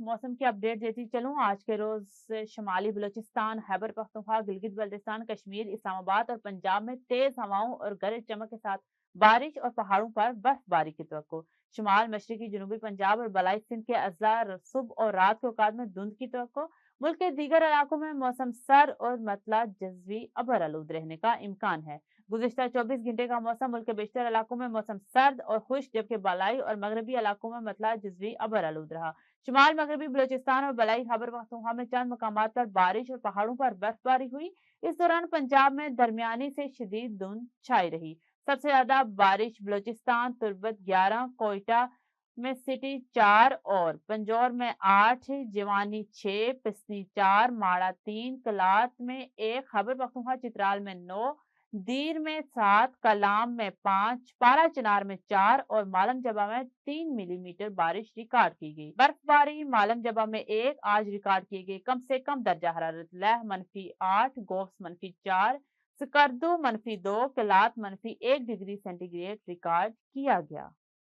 मौसम की अपडेट देती चलूं। आज के रोज शुमाली बलूचिस्तान, खैबर पख्तूनख्वा, गिलगित बल्तिस्तान, कश्मीर, इस्लामाबाद और पंजाब में तेज हवाओं और गरज चमक के साथ बारिश और पहाड़ों पर बर्फबारी की तवक्को। शुमाल मशरकी जनूबी पंजाब और बलाई सिंध के अजला सुबह और रात के औकात में धुंध की तवक्को। मुल्क के दीगर इलाकों में मौसम सर और मतला जज्वी अबर आलूद रहने का इम्कान है। गुज़िश्ता 24 घंटे का मौसम मुल्क के बेशतर इलाकों में मौसम सर्द और खुश्क, जबकि बलाई और मगरबी इलाकों में मतला जज्वी अबर आलूद रहा। शुमाल मगरबी बलूचिस्तान और बलाई खैबर पख्तूनख्वा में चंद मकामात पर बारिश और पहाड़ों पर बर्फबारी हुई। इस दौरान पंजाब में दरमियानी से शदीद धुंध छाई रही। सबसे ज्यादा बारिश बलूचिस्तान, तुर्बत 11, कोयटा में सिटी 4 और पंजौर में 8, जिवानी 6, पिसनी 4, माड़ा 3, कलात में 1, खैबर पख्तूनख्वा चित्राल में 9, दीर में 7, कलाम में 5, पारा चिनार में 4 और मालम जबा में 3 मिलीमीटर बारिश रिकॉर्ड की गई। बर्फबारी मालम जबा में 1 आज रिकॉर्ड किए गए कम से कम दर्जा हरारत। लह -8, गोफ्स -4, सकर्दू -2, किलात -1 डिग्री सेंटीग्रेड रिकॉर्ड किया गया।